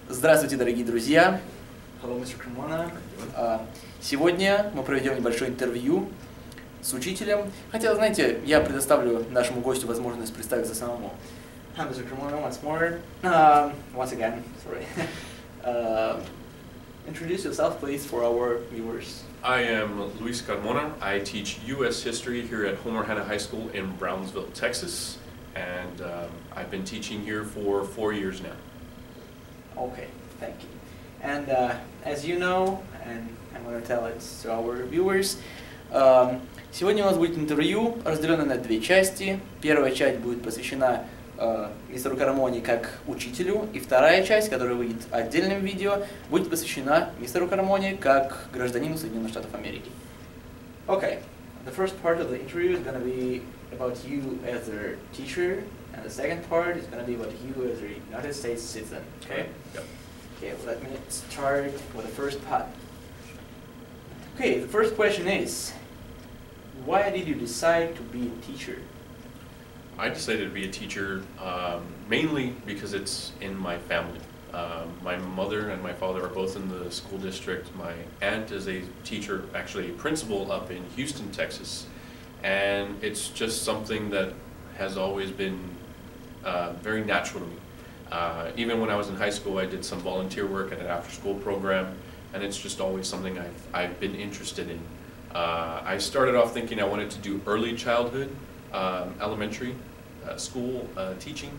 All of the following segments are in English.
Здравствуйте, дорогие друзья! Hello, Mr. Cremona. Сегодня мы проведем небольшое интервью с учителем. Хотя, знаете, я предоставлю нашему гостю возможность представиться самому. Hi, Mr. Cremona, once more. Once again, sorry. Introduce yourself, please, for our viewers. I am Luis Carmona. I teach U.S. history here at Homer Hanna High School in Brownsville, Texas. And I've been teaching here for 4 years now. Okay, thank you. And as you know, and I'm going to tell it to our viewers, Сегодня у нас будет интервью, разделенное на две части. Первая часть будет посвящена мистеру Кармоне как учителю, и вторая часть, которая выйдет отдельным видео, будет посвящена мистеру Кармоне как гражданину Соединенных Штатов Америки. Okay, the first part of the interview is going to be about you as a teacher, and the second part is going to be about you as a United States citizen. Okay? Yep. Okay, let me start with the first part. Okay, the first question is, why did you decide to be a teacher? I decided to be a teacher mainly because it's in my family. My mother and my father are both in the school district. My aunt is a teacher, actually a principal up in Houston, Texas. And it's just something that has always been very natural to me. Even when I was in high school, I did some volunteer work at an after-school program, and it's just always something I've been interested in. I started off thinking I wanted to do early childhood, elementary school teaching,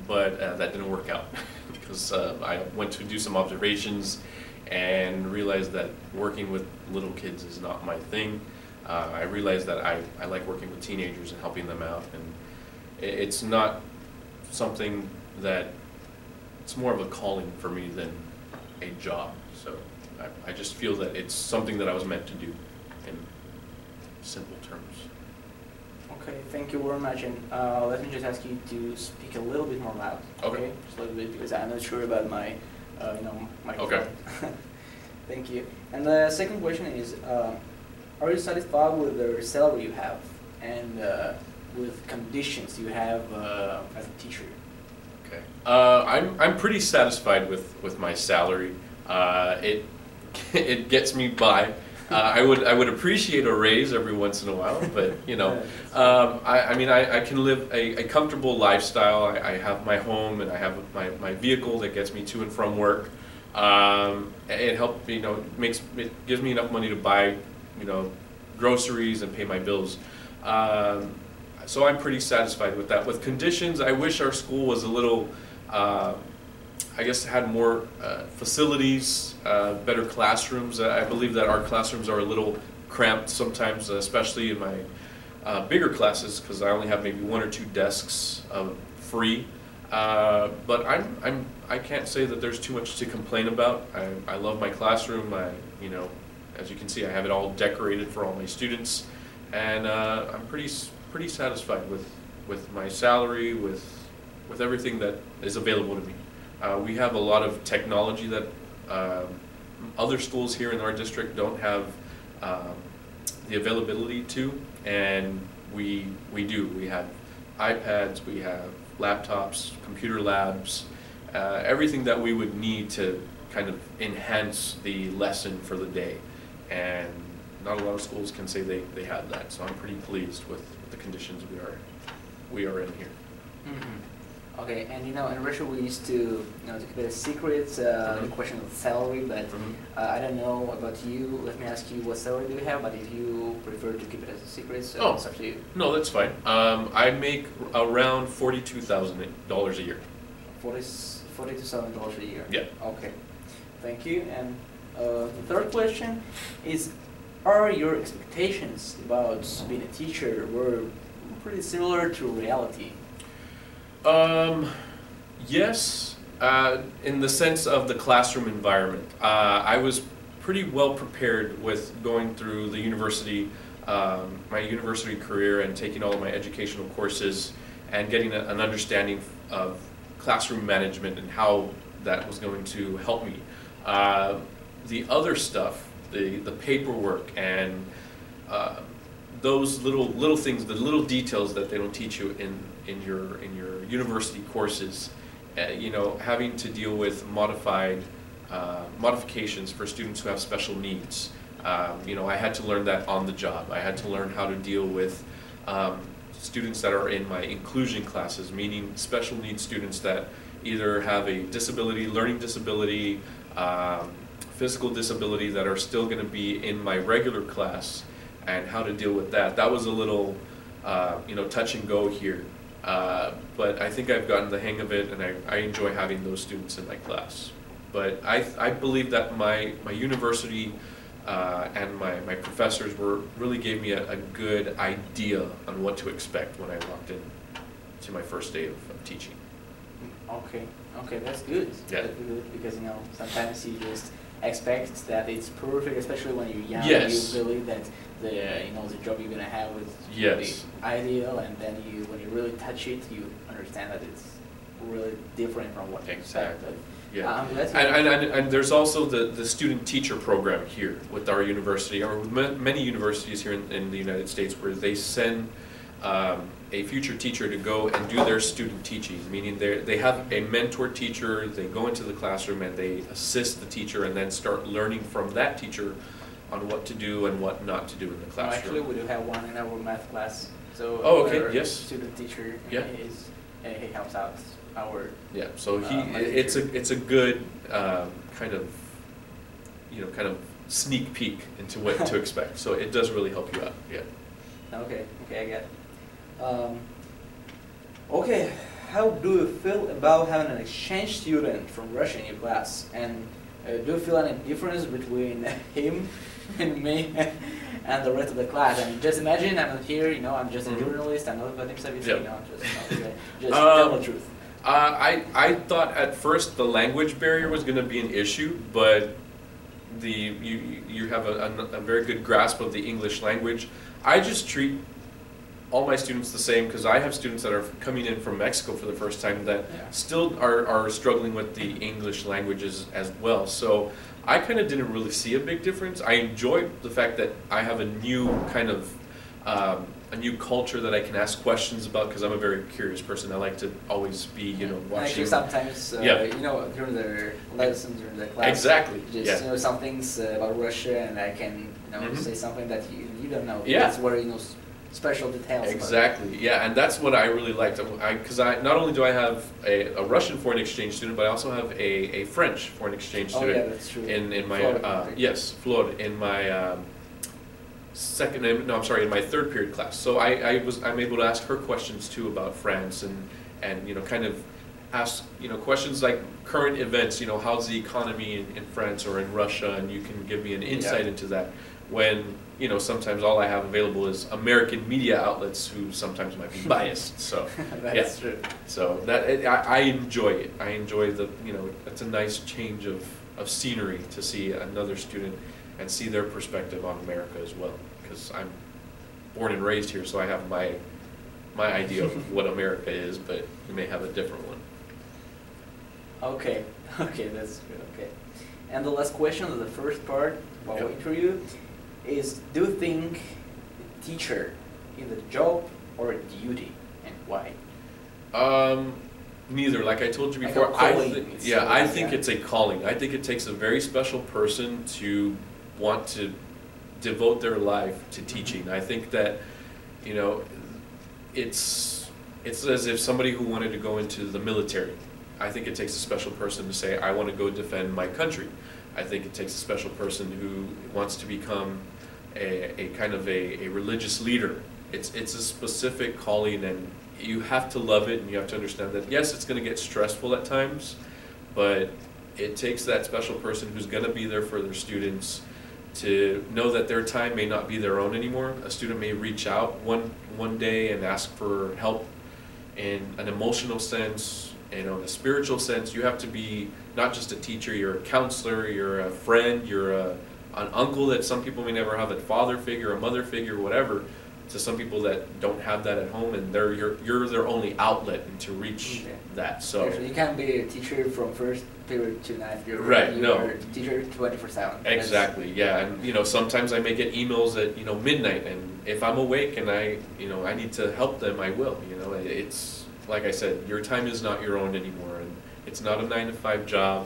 but that didn't work out because I went to do some observations and realized that working with little kids is not my thing. I realized that I like working with teenagers and helping them out, and it's not something that, it's more of a calling for me than a job. So I just feel that it's something that I was meant to do in simple terms. Okay, thank you very much. And let me just ask you to speak a little bit more loud. Okay. Just a little bit, because I'm not sure about my, microphone. Okay. Thank you. And the second question is, are you satisfied with the salary you have and with conditions you have as a teacher? Okay. I'm pretty satisfied with my salary. It gets me by. I would appreciate a raise every once in a while, but you know, I can live a comfortable lifestyle. I have my home and I have my vehicle that gets me to and from work. It helps, it gives me enough money to buy, groceries and pay my bills. So I'm pretty satisfied with that. With conditions, I wish our school was a little, I guess, had more facilities, better classrooms. I believe that our classrooms are a little cramped sometimes, especially in my bigger classes, because I only have maybe 1 or 2 desks free. But I can't say that there's too much to complain about. I love my classroom. As you can see, I have it all decorated for all my students, and I'm pretty satisfied with my salary, with everything that is available to me. We have a lot of technology that other schools here in our district don't have the availability to, and we do. We have iPads, we have laptops, computer labs, everything that we would need to kind of enhance the lesson for the day. And not a lot of schools can say they have that, so I'm pretty pleased with the conditions we are in here. Mm-hmm. Okay, and in Russia we used to to keep it a secret, the question of salary, but I don't know about you. Let me ask you, what salary do you have? But if you prefer to keep it as a secret, so it's up to you. No, that's fine. I make around $42,000 a year. $42,000 a year. Yeah. Okay, thank you. And the third question is, are your expectations about being a teacher were pretty similar to reality? Yes, in the sense of the classroom environment. I was pretty well prepared with going through the university, my university career, and taking all of my educational courses and getting an understanding of classroom management and how that was going to help me. The other stuff, the paperwork and those little things, the little details that they don't teach you in your university courses, you know, having to deal with modifications for students who have special needs. You know, I had to learn that on the job. I had to learn how to deal with students that are in my inclusion classes, meaning special needs students that either have a disability, learning disability, physical disability, that are still going to be in my regular class, and how to deal with that. That was a little, you know, touch and go here. But I think I've gotten the hang of it, and I enjoy having those students in my class. But I believe that my university and my professors really gave me a good idea on what to expect when I walked in to my first day of teaching. Okay, that's good. Yeah. That's good, because, you know, sometimes you just expect that it's perfect, especially when you're young. Yes. You believe that the job you're gonna have is Yes. the ideal, and then when you really touch it, you understand that it's really different from what you Exactly. expected. Yeah. That's And there's also the student-teacher program here with our university, or with many universities here in the United States, where they send a future teacher to go and do their student teaching, meaning they have a mentor teacher, they go into the classroom and they assist the teacher and then start learning from that teacher on what to do and what not to do in the classroom. Actually, we do have one in our math class. So Oh, okay, our yes. student teacher Yeah. he helps out our. Yeah, so my it's teacher. a good kind of, you know, kind of sneak peek into what to expect. So it does really help you out. Yeah. Okay, I get it. Okay, how do you feel about having an exchange student from Russia in your class? And do you feel any difference between him and me and the rest of the class? I mean, just imagine I'm here, you know, I'm just a journalist, I'm not Vadim Savitsky, Yeah. you know, just tell the truth. I thought at first the language barrier was going to be an issue, but you have a very good grasp of the English language. I just treat all my students the same, because I have students that are coming in from Mexico for the first time that still are struggling with the English languages as well. So I kind of didn't really see a big difference. I enjoy the fact that I have a new kind of a new culture that I can ask questions about, because I'm a very curious person. I like to always be, you know, watching. Actually, sometimes, you know, during the lessons, during the class, Exactly. just you know some things about Russia, and I can, you know, say something that you don't know. Yeah. That's where, you know, special details. Exactly, yeah, and that's what I really liked. Because not only do I have a Russian foreign exchange student, but I also have a French foreign exchange student. Oh yeah, that's true. In my Florida, yes, Florida, in my in my third period class. So I'm able to ask her questions too about France, and you know, kind of ask, you know, questions like current events. You know, how's the economy in France or in Russia, and you can give me an insight into that. When, you know, sometimes all I have available is American media outlets who sometimes might be biased. So That's true. So I enjoy it. I enjoy the, you know, it's a nice change of scenery to see another student and see their perspective on America as well. Because I'm born and raised here, so I have my idea of what America is, but you may have a different one. Okay, that's good. Okay, and the last question of the first part of our interview is: do you think the teacher is a job or a duty, and why? Neither. Like I told you Like before, a calling. I think it's a calling. I think it takes a very special person to want to devote their life to teaching. I think that, you know, it's as if somebody who wanted to go into the military. I think it takes a special person to say, I want to go defend my country. I think it takes a special person who wants to become a kind of a religious leader. It's a specific calling, and you have to love it, and you have to understand that, yes, it's going to get stressful at times, but it takes that special person who's going to be there for their students to know that their time may not be their own anymore. A student may reach out one day and ask for help in an emotional sense, and in a spiritual sense. You have to be not just a teacher, you're a counselor, you're a friend, you're an uncle that some people may never have, a father figure, a mother figure, whatever, to some people that don't have that at home, and you're their only outlet to reach that. So you can't be a teacher from first period to ninth period. Right, You're no. a teacher 24/7. Exactly, yeah, and you know, sometimes I may get emails at, you know, midnight, and if I'm awake and I need to help them, I will. You know, it's like I said, your time is not your own anymore, It's not a 9-to-5 job.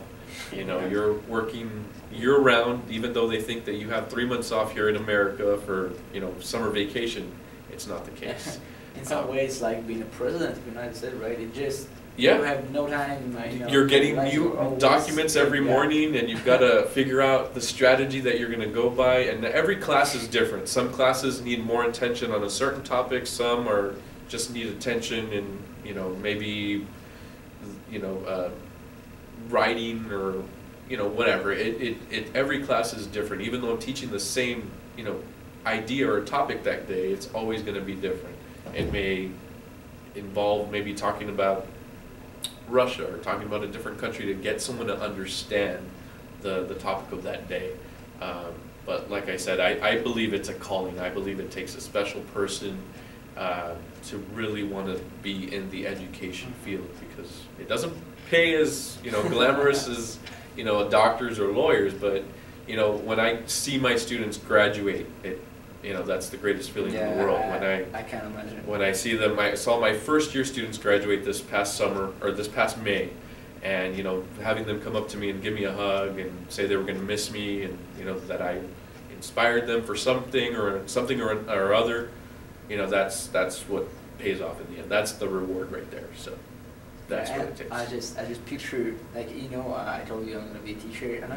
You know, you're working year-round, even though they think that you have 3 months off here in America for, you know, summer vacation. It's not the case. In some ways, like being a president of the United States, right? It just Yeah. you have no time. You know, You're getting like new always- documents every yeah. morning, and you've got to figure out the strategy that you're going to go by. And every class is different. Some classes need more attention on a certain topic. Some are just need attention in, you know, maybe, you know, writing or, you know, whatever. Every class is different. Even though I'm teaching the same, you know, idea or topic that day, it's always going to be different. It may involve maybe talking about Russia or talking about a different country to get someone to understand the topic of that day. But like I said, I believe it's a calling. I believe it takes a special person to really want to be in the education field, because it doesn't pay as, you know, glamorous as, you know, doctors or lawyers. But, you know, when I see my students graduate, you know, that's the greatest feeling in the world. I can't imagine. When I see them, I saw my first year students graduate this past summer, or this past May, and, you know, having them come up to me and give me a hug and say they were going to miss me, and, you know, that I inspired them for something or other, you know, that's what pays off in the end. That's the reward right there. So that's what it takes. I just picture, like, you know, I told you I'm going to be a teacher, and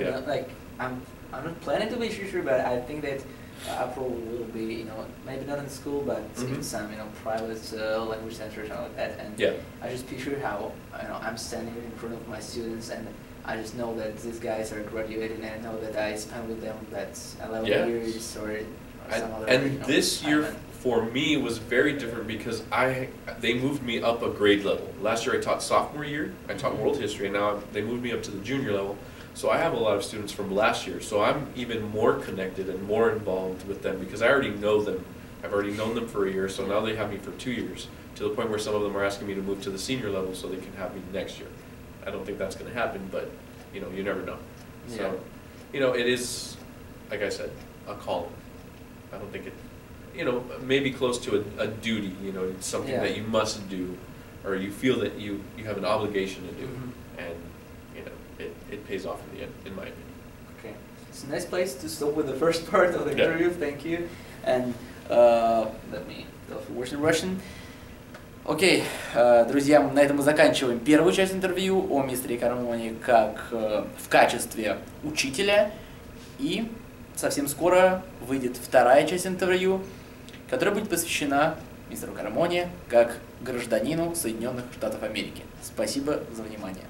I'm not planning to be a teacher, but I think that I probably will be, you know, maybe not in school, but in some, you know, private language centers and all like that. And I just picture how, you know, I'm standing in front of my students, and I just know that these guys are graduating, and I know that I spent with them that's 11 years or some other. And you know, this year for me was very different because they moved me up a grade level. Last year I taught sophomore year, I taught world history, and now they moved me up to the junior level. So I have a lot of students from last year, so I'm even more connected and more involved with them because I already know them. I've already known them for a year, so now they have me for 2 years, to the point where some of them are asking me to move to the senior level so they can have me next year. I don't think that's going to happen, but, you know, you never know. So, you know, it is, like I said, a calling. I don't think it, you know, maybe close to a duty, you know, it's something that you must do, or you feel that you have an obligation to do, and, you know, it pays off in the end, in my opinion. Okay, it's a nice place to stop with the first part of the interview. Thank you. And let me tell a few words in Russian. Окей, друзья, на этом мы заканчиваем первую часть интервью о мистере Кармоне как в качестве учителя. И совсем скоро выйдет вторая часть интервью, которая будет посвящена мистеру Кармоне как гражданину Соединенных Штатов Америки. Спасибо за внимание.